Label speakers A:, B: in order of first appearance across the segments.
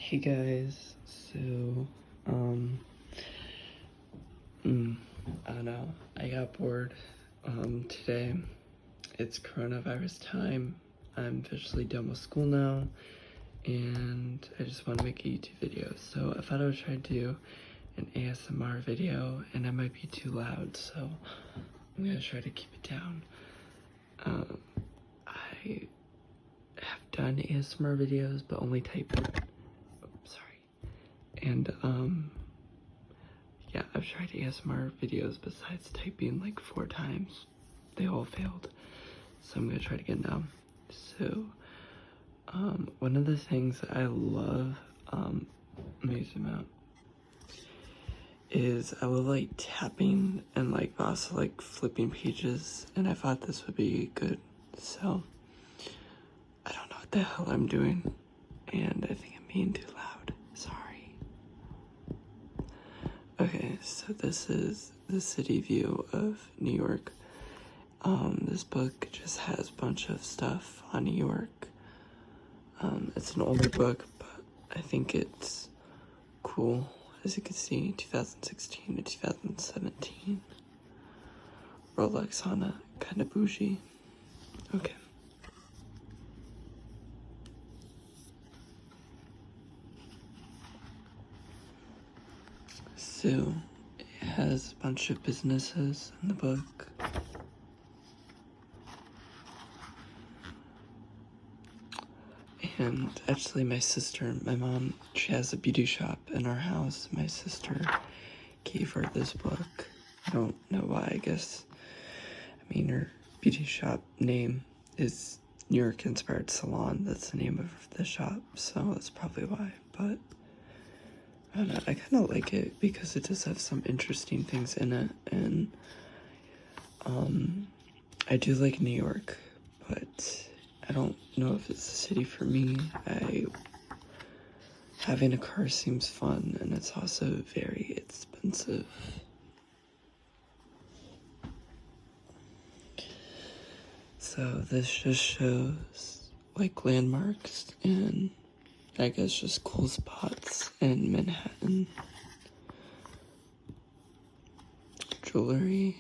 A: Hey guys, so, I don't know, I got bored, today. It's coronavirus time, I'm officially done with school now, and I just want to make a YouTube video, so I thought I would try to do an ASMR video, and I might be too loud, so I'm gonna try to keep it down. I have done ASMR videos, but only typing. And, yeah, I've tried ASMR videos besides typing like 4 times. They all failed. So I'm gonna try it again now. So, one of the things that I love, let me zoom out, is I love like tapping and like also like flipping pages, and I thought this would be good. So, I don't know what the hell I'm doing, and I think I'm being too loud. Sorry. Okay, so this is the city view of New York. This book just has a bunch of stuff on New York. It's an older book, but I think it's cool. As you can see, 2016 to 2017. Rolex on it, kind of bougie. Okay. So, it has a bunch of businesses in the book. And actually my mom, she has a beauty shop in our house. My sister gave her this book. I don't know why, I mean, her beauty shop name is New York Inspired Salon. That's the name of the shop, so that's probably why. But I don't know, I kind of like it because it does have some interesting things in it, and I do like New York, but I don't know if it's a city for me. Having a car seems fun, and it's also very expensive. So this just shows like landmarks and I guess just cool spots in Manhattan. Jewelry.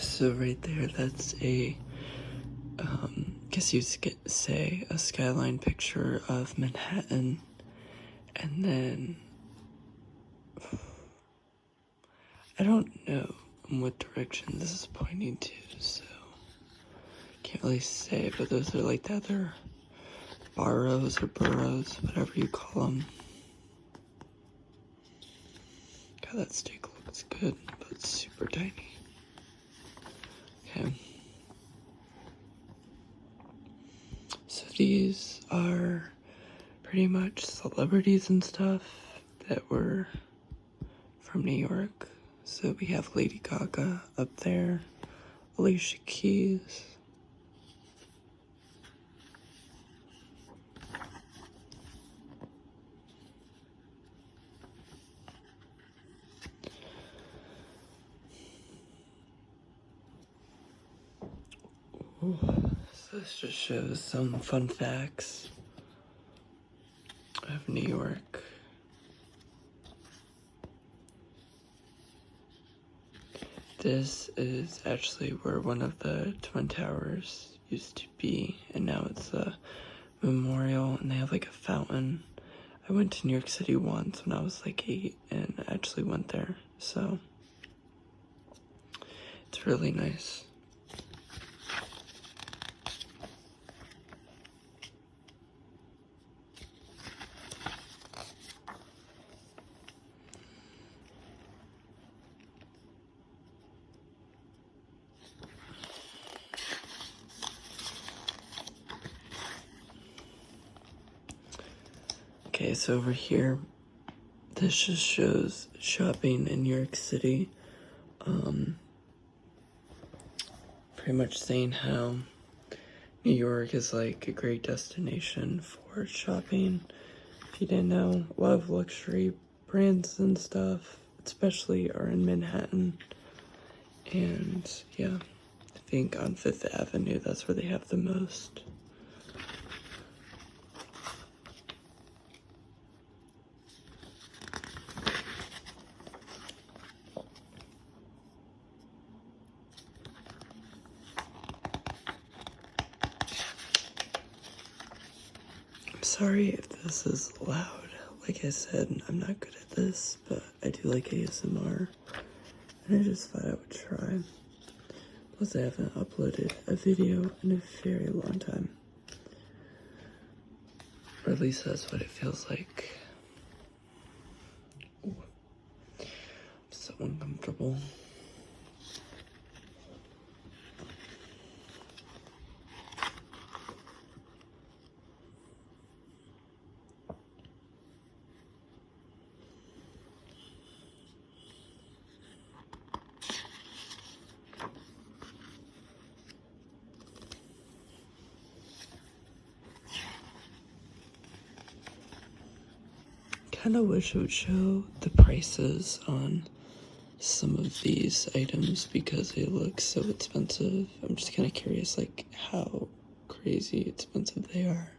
A: So right there, that's guess you'd say a skyline picture of Manhattan. And then, I don't know in what direction this is pointing to, so can't really say, but those are like the other boroughs or boroughs, whatever you call them. God, that steak looks good, but it's super tiny. Okay. So these are pretty much celebrities and stuff that were from New York. So we have Lady Gaga up there, Alicia Keys. Ooh, so this just shows some fun facts of New York. This is actually where one of the Twin Towers used to be, and now it's a memorial, and they have like a fountain. I went to New York City once when I was like 8, and I actually went there, so it's really nice. Okay, so over here, this just shows shopping in New York City. Pretty much saying how New York is like a great destination for shopping. If you didn't know, a lot of luxury brands and stuff, especially, are in Manhattan. And yeah, I think on Fifth Avenue, that's where they have the most. I'm sorry if this is loud. Like I said, I'm not good at this, but I do like ASMR, and I just thought I would try. Plus, I haven't uploaded a video in a very long time. Or at least that's what it feels like. Ooh, I'm so uncomfortable. Kind of wish it would show the prices on some of these items because they look so expensive. I'm just kind of curious, like, how crazy expensive they are.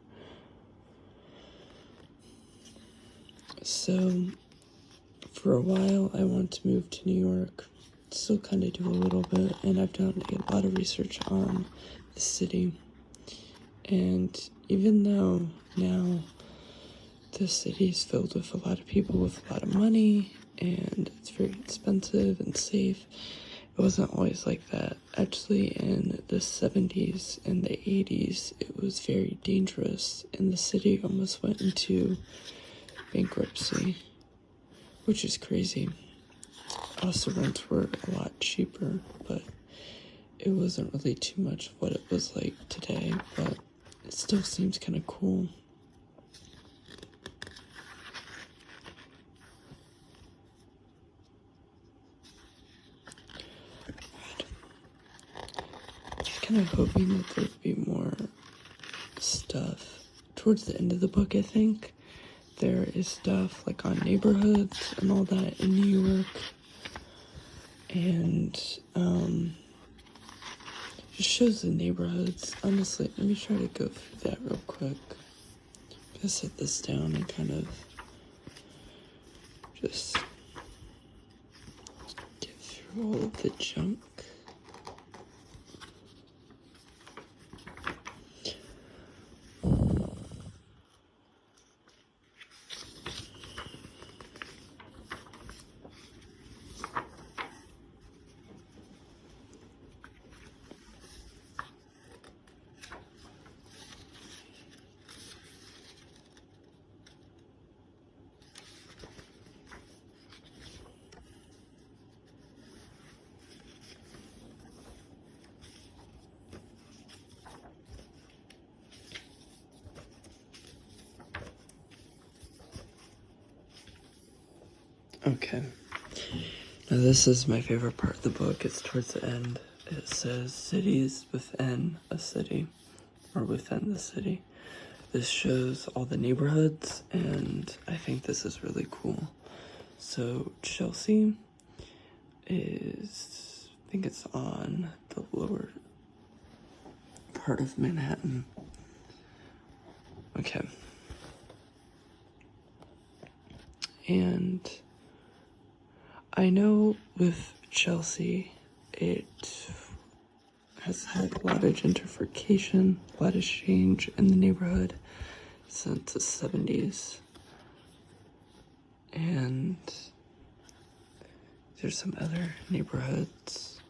A: So, for a while, I wanted to move to New York. Still kind of do a little bit, and I've done a lot of research on the city. And even though now the city is filled with a lot of people with a lot of money, and it's very expensive and safe, it wasn't always like that. Actually, in the 70s and the 80s, it was very dangerous, and the city almost went into bankruptcy, which is crazy. Also, rents were a lot cheaper, but it wasn't really too much of what it was like today, but it still seems kind of cool. Kind of hoping that there'd be more stuff towards the end of the book. I think there is stuff like on neighborhoods and all that in New York, and it shows the neighborhoods. Honestly, let me try to go through that real quick. I'm gonna set this down and kind of just get through all of the junk. Okay. Now this is my favorite part of the book. It's towards the end. It says cities within a city, or within the city. This shows all the neighborhoods, and I think this is really cool. So Chelsea is, I think it's on the lower part of Manhattan. Okay. And I know with Chelsea, it has had a lot of gentrification, a lot of change in the neighborhood since the 70s. And there's some other neighborhoods.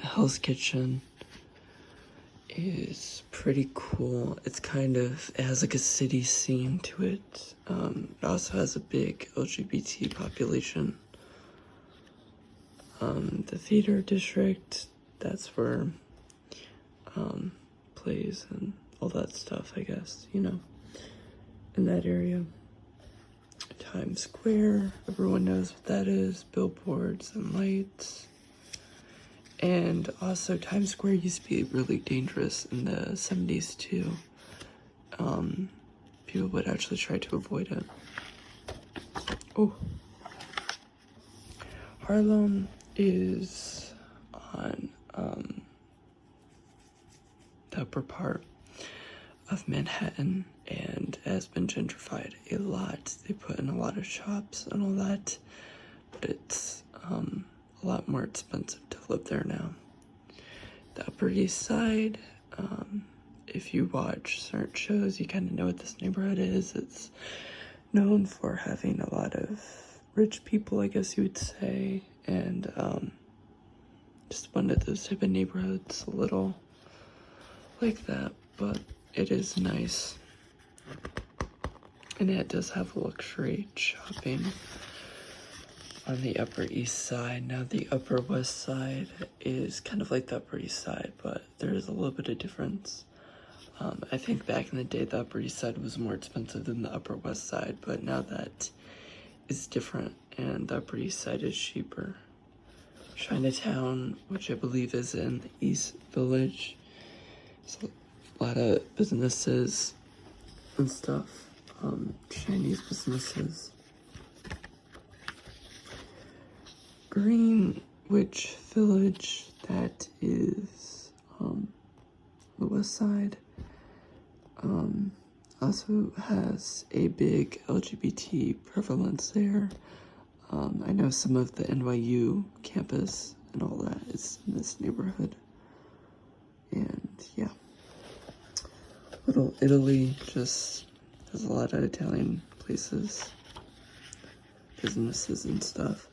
A: Hell's Kitchen is pretty cool. It's kind of, it has like a city scene to it. It also has a big LGBT population. The theater district, that's where plays and all that stuff, I guess, you know, in that area. Times Square. Everyone knows what that is. Billboards and lights. And also Times Square used to be really dangerous in the 70s too. People would actually try to avoid it. Oh. Harlem is on the upper part of Manhattan and has been gentrified a lot. They put in a lot of shops and all that, but it's a lot more expensive to live there now. The Upper East Side, if you watch certain shows, you kind of know what this neighborhood is. It's known for having a lot of rich people, I guess you would say, and just one of those type of neighborhoods, a little like that, but it is nice. And it does have luxury shopping on the Upper East Side. Now the Upper West Side is kind of like the Upper East Side, but there is a little bit of difference. I think back in the day, the Upper East Side was more expensive than the Upper West Side, but now that is different, and the Upper East Side is cheaper. Chinatown, which I believe is in the East Village, so a lot of businesses and stuff, Chinese businesses. Greenwich Village, that is the west side, also has a big LGBT prevalence there. I know some of the NYU campus and all that is in this neighborhood. And yeah, Little Italy just has a lot of Italian places, businesses and stuff.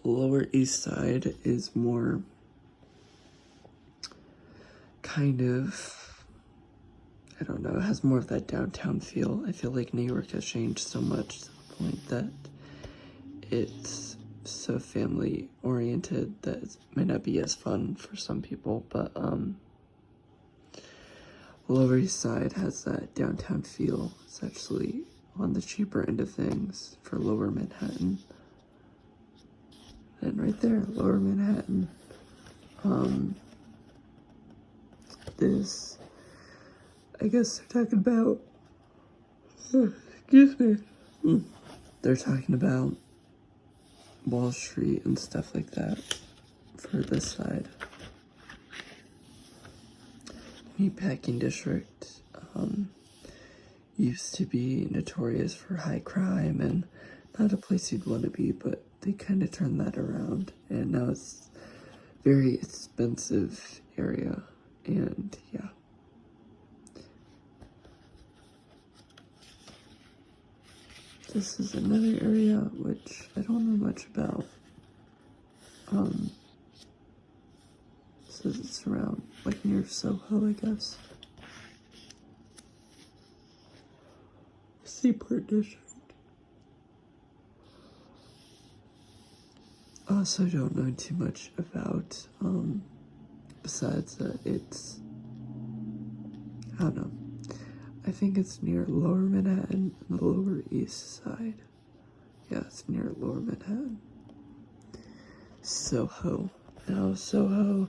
A: Lower East Side is more kind of, I don't know, it has more of that downtown feel. I feel like New York has changed so much to the point that it's so family oriented that it may not be as fun for some people, but Lower East Side has that downtown feel. It's actually on the cheaper end of things for Lower Manhattan. And right there, Lower Manhattan. This, I guess they're talking about, excuse me, they're talking about Wall Street and stuff like that for this side. Meatpacking District used to be notorious for high crime and not a place you'd want to be, but they kind of turned that around, and now it's a very expensive area, and yeah. This is another area which I don't know much about. Says it's around, like, near Soho, I guess. Seaport District. Also don't know too much about, besides that it's, I don't know. I think it's near Lower Manhattan and the Lower East Side. Yeah, it's near Lower Manhattan. Soho. Now, Soho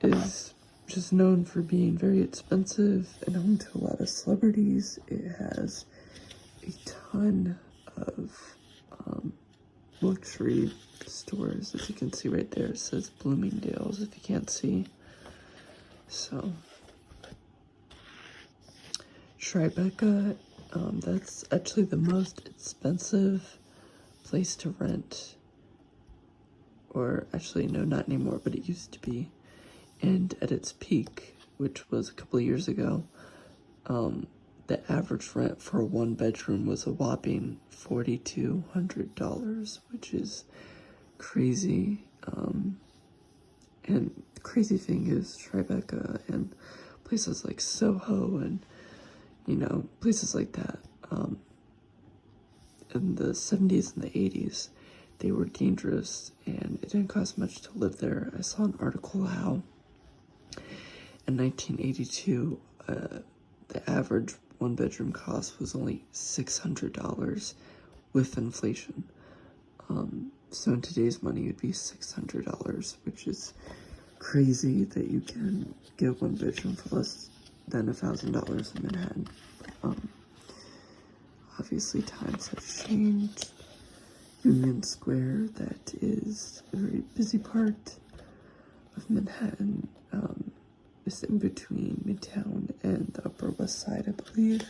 A: is just known for being very expensive and home to a lot of celebrities. It has a ton of luxury stores, as you can see right there. It says Bloomingdale's if you can't see. So, Tribeca, that's actually the most expensive place to rent. Or actually, no, not anymore, but it used to be. And at its peak, which was a couple of years ago, the average rent for a one bedroom was a whopping $4,200, which is crazy. And the crazy thing is Tribeca and places like Soho and, you know, places like that, in the 70s and the 80s, they were dangerous and it didn't cost much to live there. I saw an article how in 1982, the average one-bedroom cost was only $600 with inflation. So in today's money, it'd be $600, which is crazy that you can get one bedroom for less than $1,000 in Manhattan. Obviously, times have changed. Union Square, that is a very busy part of Manhattan, is in between Midtown and the Upper West Side, I believe.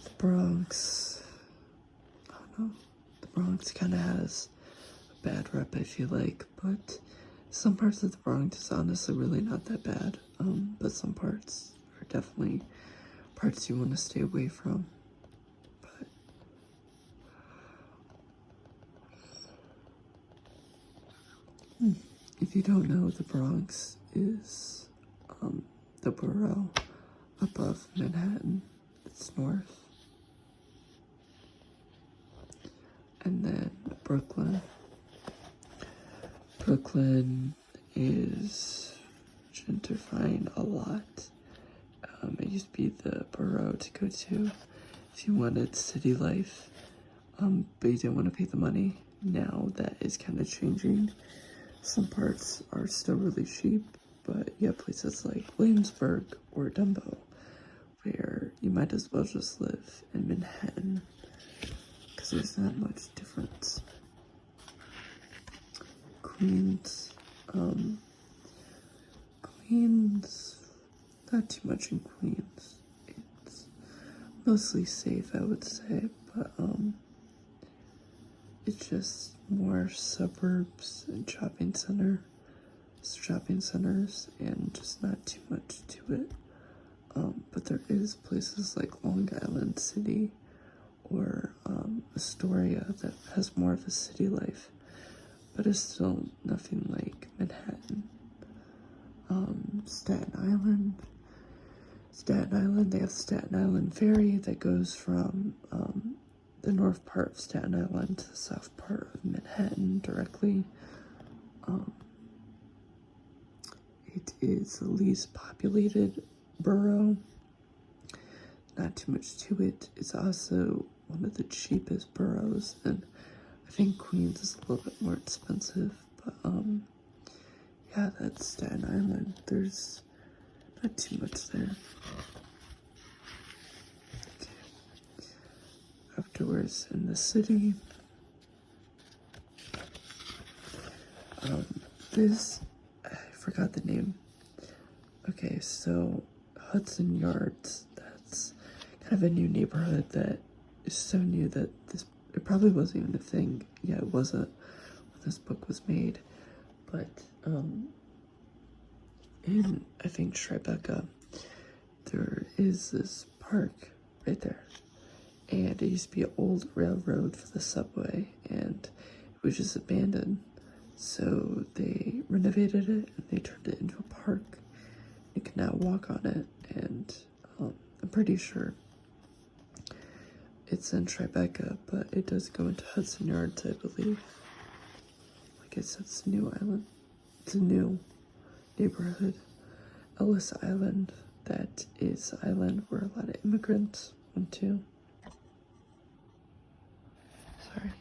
A: The Bronx, I don't know, the Bronx kind of has a bad rep, I feel like, but some parts of the Bronx is honestly really not that bad, but some parts are definitely parts you want to stay away from. But if you don't know, the Bronx is the borough above Manhattan. It's north. And then Brooklyn. Brooklyn is gentrifying a lot. It used to be the borough to go to if you wanted city life, but you didn't want to pay the money. Now that is kind of changing. Some parts are still really cheap, but you have places like Williamsburg or Dumbo where you might as well just live in Manhattan because there's not much difference. Queens, not too much in Queens. It's mostly safe, I would say, but it's just more suburbs and shopping centers, and just not too much to it. But there is places like Long Island City or Astoria that has more of a city life, but it's still nothing like Manhattan. Staten Island, they have Staten Island Ferry that goes from the north part of Staten Island to the south part of Manhattan directly. It is the least populated borough. Not too much to it. It's also one of the cheapest boroughs, and I think Queens is a little bit more expensive, but yeah, that's Staten Island. There's not too much there. Okay. Afterwards, in the city, I forgot the name. Okay, so Hudson Yards, that's kind of a new neighborhood that is so new that it probably wasn't even a thing. Yeah, it wasn't when this book was made. But in, I think, Tribeca, there is this park right there. And it used to be an old railroad for the subway, and it was just abandoned. So they renovated it, and they turned it into a park. You can now walk on it, and I'm pretty sure it's in Tribeca, but it does go into Hudson Yards, I believe. Like I said, it's a new island. It's a new neighborhood. Ellis Island, that is the island where a lot of immigrants went to. Sorry.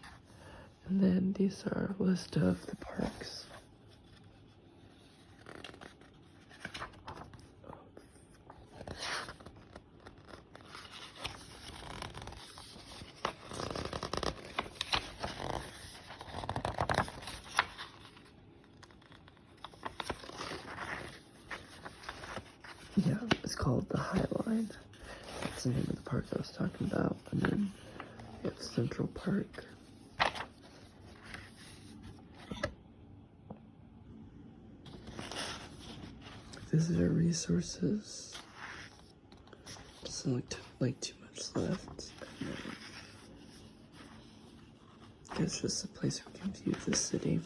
A: And then these are a list of the parks. Yeah, it's called the High Line. That's the name of the park I was talking about. And then we have Central Park. Visitor resources. Doesn't look like too much left. I guess just a place we can view the city.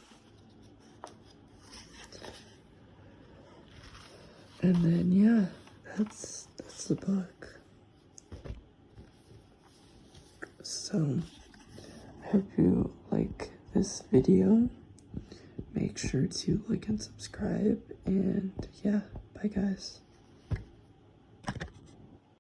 A: And then yeah, that's the book. So I hope you like this video. make sure to like and subscribe. And yeah, bye guys.